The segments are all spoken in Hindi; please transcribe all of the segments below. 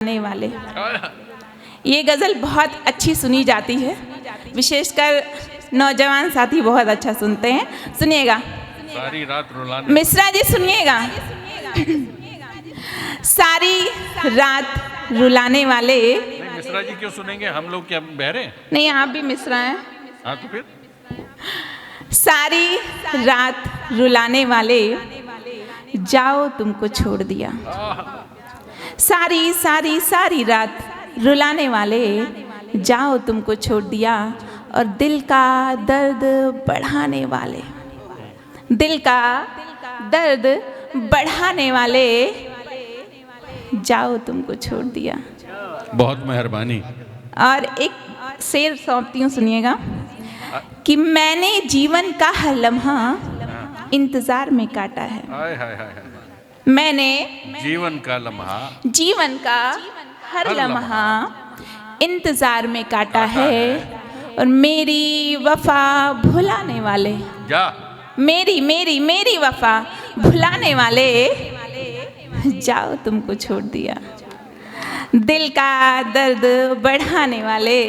आने वाले। ये गज़ल बहुत अच्छी सुनी जाती है, विशेषकर नौजवान साथी बहुत अच्छा सुनते हैं। सुनिएगा, सारी रात रुलाने। मिश्रा जी सुनिएगा। सारी रात रुलाने वाले। नहीं, मिश्रा जी क्यों सुनेंगे, हम लोग क्या बहरे? नहीं, आप भी मिश्रा हैं। हाँ तो फिर सारी रात रुलाने वाले, जाओ तुमको छोड़ दिया। सारी सारी सारी रात रुलाने वाले, जाओ तुमको छोड़ दिया। और दिल का दर्द बढ़ाने वाले, दिल का दर्द बढ़ाने वाले, जाओ तुमको छोड़ दिया। बहुत मेहरबानी। और एक शेर सौंपती हूँ, सुनिएगा कि मैंने जीवन का हर लम्हा इंतजार में काटा है। हाय हाय हाय हाय। मैंने जीवन का लम्हा, जीवन का हर लम्हा इंतजार में काटा है। और मेरी वफा भुलाने वाले, जा मेरी मेरी मेरी वफा भुलाने वाले, जाओ तुमको छोड़ दिया। दिल का दर्द बढ़ाने वाले,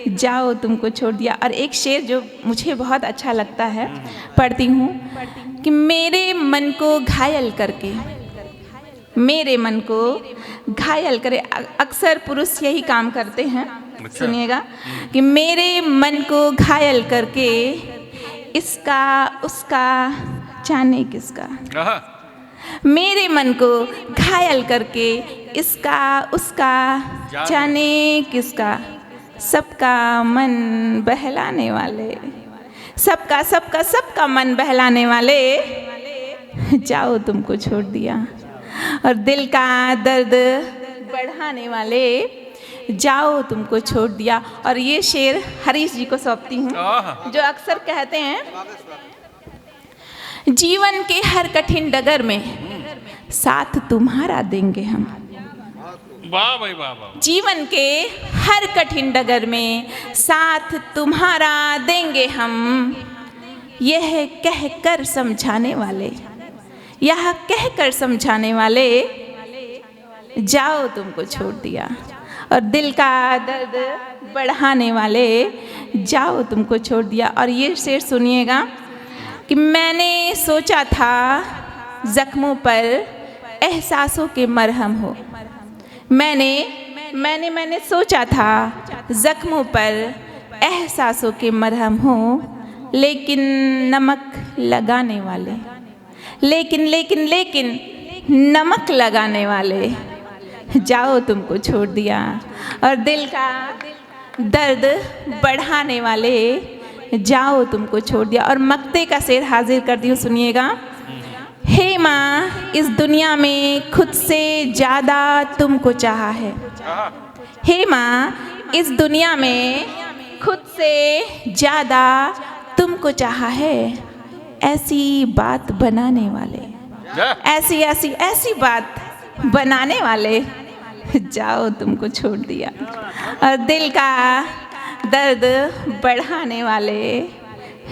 जाओ तुमको छोड़ दिया। और एक शेर जो मुझे बहुत अच्छा लगता है, पढ़ती हूँ कि मेरे मन को घायल करके, मेरे मन को घायल करे। अक्सर पुरुष यही काम करते हैं। सुनिएगा कि मेरे मन को घायल करके, इसका उसका जाने किसका। मेरे मन को घायल करके, इसका उसका जाने किसका। सबका मन बहलाने वाले, सबका सबका सबका मन बहलाने वाले, जाओ तुमको छोड़ दिया। और दिल का दर्द बढ़ाने वाले, जाओ तुमको छोड़ दिया। और ये शेर हरीश जी को सौंपती हूँ, जो अक्सर कहते हैं, जीवन के हर कठिन डगर में साथ तुम्हारा देंगे हम। वाह भाई वाह वाह। जीवन के हर कठिन डगर में साथ तुम्हारा देंगे हम। यह कहकर समझाने वाले, यह कहकर समझाने वाले, जाओ तुमको छोड़ दिया। और दिल का दर्द बढ़ाने वाले, जाओ तुमको छोड़ दिया। और ये शेर सुनिएगा कि मैंने सोचा था जख्मों पर एहसासों के मरहम हो। मैंने सोचा था जख्मों पर एहसासों के मरहम हो, लेकिन नमक लगाने वाले, लेकिन लेकिन लेकिन नमक लगाने वाले, जाओ तुमको छोड़ दिया। और दिल का दर्द बढ़ाने वाले, जाओ तुमको छोड़ दिया। और मक्ते का शेर हाजिर कर दी हूँ, सुनिएगा। हे माँ, इस दुनिया में खुद से ज़्यादा तुमको चाहा है। हे माँ, इस दुनिया में खुद से ज़्यादा तुमको चाहा है। ऐसी बात बनाने वाले, ऐसी ऐसी ऐसी बात बनाने वाले, जाओ तुमको छोड़ दिया। और दिल का दर्द बढ़ाने वाले,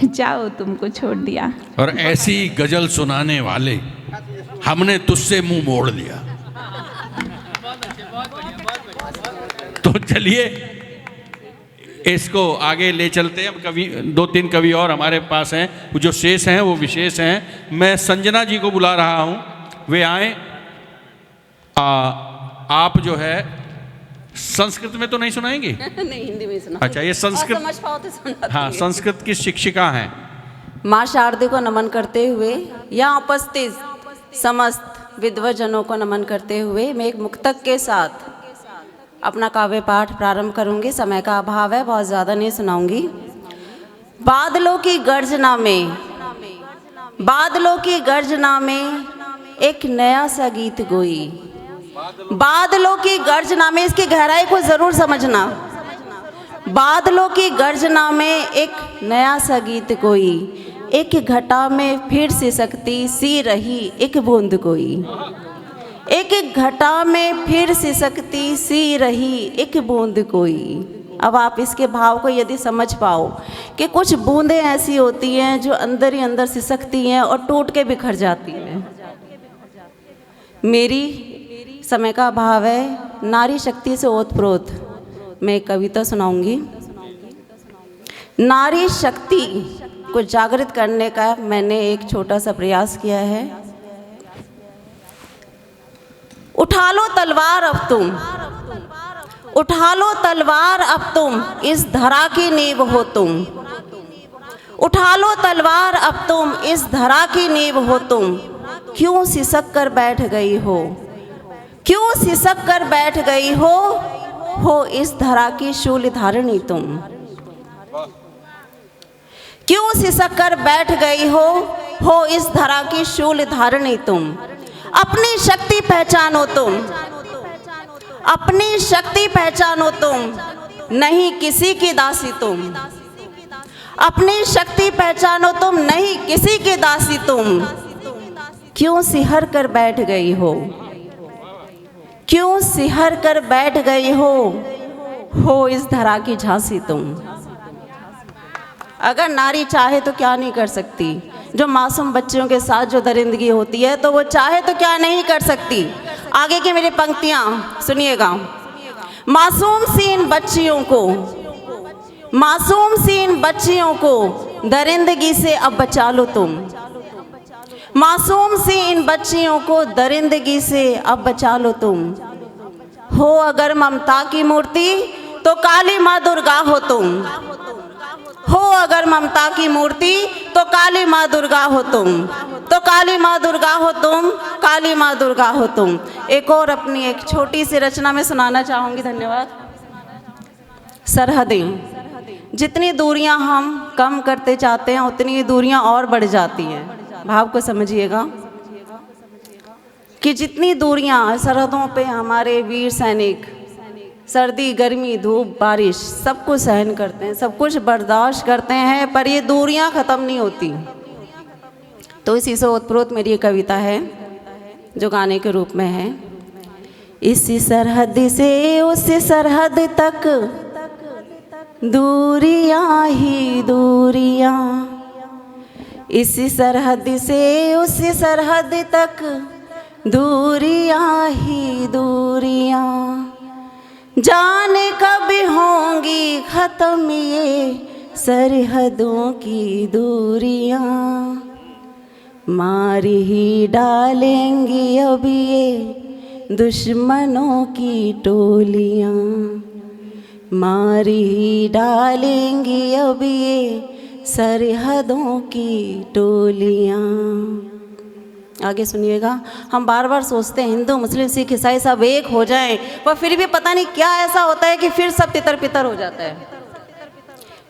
जाओ तुमको छोड़ दिया। और ऐसी गजल सुनाने वाले, हमने तुझसे मुंह मोड़ लिया। तो चलिए इसको आगे ले चलते हैं। कवि, दो तीन कवि और हमारे पास हैं, जो शेष हैं वो विशेष हैं। मैं संजना जी को बुला रहा हूँ, वे आए। आप जो है संस्कृत में तो नहीं सुनाएंगी? नहीं, हिंदी में सुना। अच्छा, ये संस्कृत समझ पाओ तो सुना। हाँ, संस्कृत की शिक्षिका हैं। माँ शारदे को नमन करते हुए, यहाँ उपस्थित समस्त विद्वजनों को नमन करते हुए, मैं एक मुक्तक के साथ अपना काव्य पाठ प्रारंभ करूंगी। समय का अभाव है, बहुत ज़्यादा नहीं सुनाऊंगी। बादलों की गर्जना में, बादलों की गर्जना में एक नया सा गीत गोई। बादलों की गर्जना में, इसकी गहराई को ज़रूर समझना। बादलों की गर्जना में एक नया सा गीत कोई, एक घटा में फिर सिसकती सी रही एक बूंद कोई। एक घटा में फिर सिसकती सी रही एक बूंद कोई। अब आप इसके भाव को यदि समझ पाओ कि कुछ बूंदें ऐसी होती हैं जो अंदर ही अंदर सिसकती हैं और टूट के बिखर जाती हैं। मेरी समय का अभाव है, नारी शक्ति से ओतप्रोत मैं एक कविता सुनाऊंगी। नारी शक्ति को जागृत करने का मैंने एक छोटा सा प्रयास किया है। उठा लो तलवार अब तुम, उठा लो तलवार अब तुम, इस धरा की नींव हो तुम। उठा लो तलवार अब तुम, इस धरा की नींव हो तुम। क्यों सिसक कर बैठ गई हो, क्यों सिसक कर बैठ गई हो इस धरा की शूल धारणी तुम। क्यों सिसक कर बैठ गई हो इस धरा की शूल धारणी तुम। अपनी शक्ति पहचानो तुम, अपनी शक्ति पहचानो तुम, नहीं किसी की दासी तुम। अपनी शक्ति पहचानो तुम, नहीं किसी की दासी तुम। क्यों सिहर कर बैठ गई हो, क्यों सिहर कर बैठ गई हो इस धरा की झांसी तुम। अगर नारी चाहे तो क्या नहीं कर सकती। जो मासूम बच्चियों के साथ जो दरिंदगी होती है तो वो चाहे तो क्या नहीं कर सकती। आगे की मेरी पंक्तियां सुनिएगा। मासूम सी इन बच्चियों को, मासूम सी इन बच्चियों को दरिंदगी से अब बचा लो तुम। मासूम सी इन बच्चियों को दरिंदगी से अब बचा लो तुम। हो अगर ममता की मूर्ति तो काली माँ दुर्गा हो तुम। हो अगर ममता की मूर्ति तो काली माँ दुर्गा हो तुम। तो काली माँ दुर्गा हो तुम, काली माँ दुर्गा हो तुम। एक और अपनी एक छोटी सी रचना में सुनाना चाहूँगी। धन्यवाद। सरहदें, जितनी दूरियां हम कम करते जाते हैं उतनी दूरियां और बढ़ जाती हैं। भाव को समझिएगा कि जितनी दूरियां सरहदों पे हमारे वीर सैनिक सर्दी गर्मी धूप बारिश सब कुछ सहन करते हैं, सब कुछ बर्दाश्त करते हैं, पर ये दूरियां ख़त्म नहीं होती। तो इसी से ओतप्रोत मेरी ये कविता है जो गाने के रूप में है। इसी सरहद से उस सरहद तक दूरियां ही दूरियां, इसी सरहद से उस सरहद तक दूरियां ही दूरियां। जाने कब होंगी ख़त्म ये सरहदों की दूरियां। मार ही डालेंगी अब ये दुश्मनों की टोलियां। मार ही डालेंगी अब ये सरहदों की टोलियां। आगे सुनिएगा। हम बार बार सोचते हैं हिंदू मुस्लिम सिख ईसाई सब एक हो जाएं, पर फिर भी पता नहीं क्या ऐसा होता है कि फिर सब तितर पितर हो जाता है।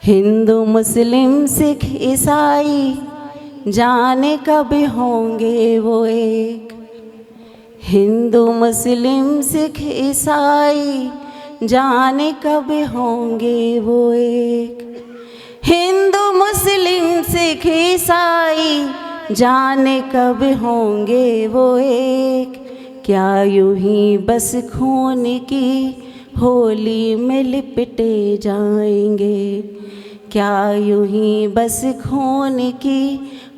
हिंदू मुस्लिम सिख ईसाई जाने कब होंगे वो एक। हिंदू मुस्लिम सिख ईसाई जाने कब होंगे वो एक। हिंदू मुस्लिम सिख ईसाई जाने कब होंगे वो एक। क्या यूं ही बस खून की होली में लिपटे जाएंगे। क्या यूं ही बस खून की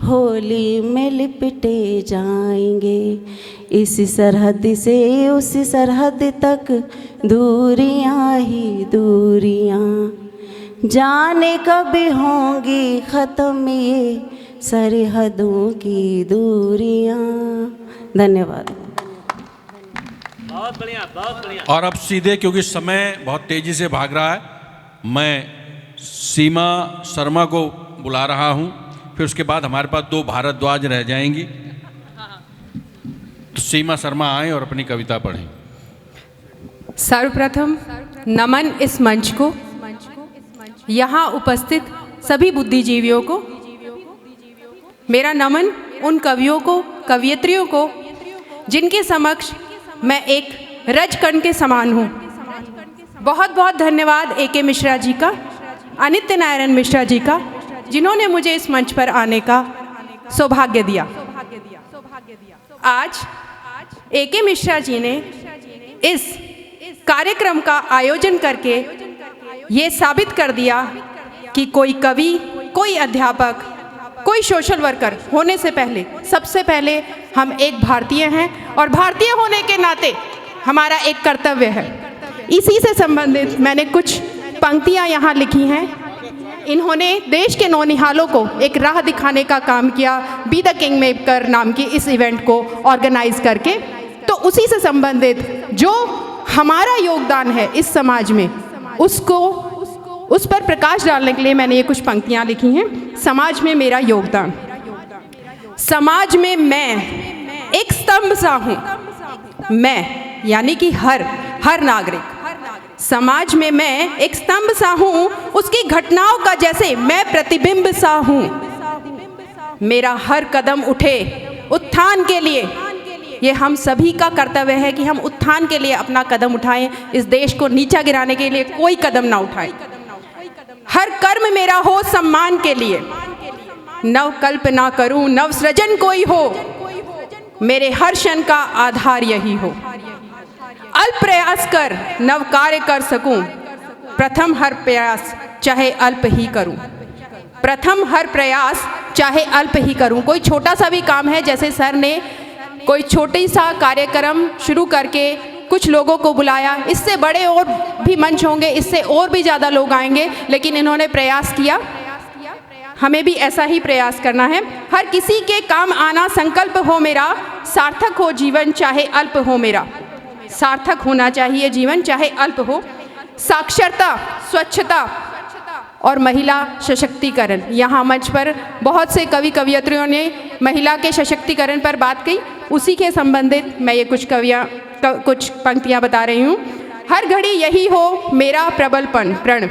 होली में लिपटे जाएंगे। इस सरहद से उस सरहद तक दूरियां ही दूरियां। जाने कब होंगी ख़त्म ये सरहदों की दूरियां। धन्यवाद। बहुत बढ़िया, बहुत बढ़िया। और अब सीधे, क्योंकि समय बहुत तेजी से भाग रहा है, मैं सीमा शर्मा को बुला रहा हूं। फिर उसके बाद हमारे पास 2 भारद्वाज रह जाएंगी। तो सीमा शर्मा आए और अपनी कविता पढ़ें। सर्वप्रथम नमन इस मंच को, यहाँ उपस्थित सभी बुद्धिजीवियों को। मेरा नमन उन कवियों को, कवयित्रियों को जिनके समक्ष मैं एक रजकण के समान हूँ। बहुत बहुत धन्यवाद A.K. मिश्रा जी का, अनित्य नारायण मिश्रा जी का, जिन्होंने मुझे इस मंच पर आने का सौभाग्य दिया। आज A.K. मिश्रा जी ने इस कार्यक्रम का आयोजन करके ये साबित कर दिया कि कोई कवि, कोई अध्यापक, कोई सोशल वर्कर होने से पहले सबसे पहले हम एक भारतीय हैं। और भारतीय होने के नाते हमारा एक कर्तव्य है। इसी से संबंधित मैंने कुछ पंक्तियाँ यहाँ लिखी हैं। इन्होंने देश के नौनिहालों को एक राह दिखाने का काम किया बी द किंग मेकर नाम की इस इवेंट को ऑर्गेनाइज करके। तो उसी से संबंधित जो हमारा योगदान है इस समाज में, उसको उस पर प्रकाश डालने के लिए मैंने ये कुछ पंक्तियाँ लिखी हैं। समाज में मेरा योगदान। समाज में मैं एक स्तंभ सा हूँ। मैं यानी कि हर नागरिक। समाज में मैं एक स्तंभ सा हूँ, उसकी घटनाओं का जैसे मैं प्रतिबिंब सा हूँ। मेरा हर कदम उठे उत्थान के लिए। ये हम सभी का कर्तव्य है कि हम उत्थान के लिए अपना कदम उठाएं। इस देश को नीचा गिराने के लिए कोई कदम ना उठाएं। हर कर्म मेरा हो सम्मान के लिए। नव कल्प ना करूं, नव सृजन कोई हो, मेरे हर क्षण का आधार यही हो। अल्प प्रयास कर नव कार्य कर सकूं, प्रथम हर प्रयास चाहे अल्प ही करूं। प्रथम हर प्रयास चाहे अल्प ही करूं। कोई छोटा सा भी काम है, जैसे सर ने कोई छोटी सा कार्यक्रम शुरू करके कुछ लोगों को बुलाया, इससे बड़े और भी मंच होंगे, इससे और भी ज़्यादा लोग आएंगे, लेकिन इन्होंने प्रयास किया। हमें भी ऐसा ही प्रयास करना है। हर किसी के काम आना संकल्प हो मेरा, सार्थक हो जीवन चाहे अल्प हो मेरा। सार्थक होना चाहिए जीवन चाहे अल्प हो। साक्षरता, स्वच्छता और महिला सशक्तिकरण। यहाँ मंच पर बहुत से कवि कवयित्रियों ने महिला के सशक्तिकरण पर बात की। उसी के संबंधित मैं ये कुछ पंक्तियाँ बता रही हूँ। हर घड़ी यही हो मेरा प्रबलपन प्रण।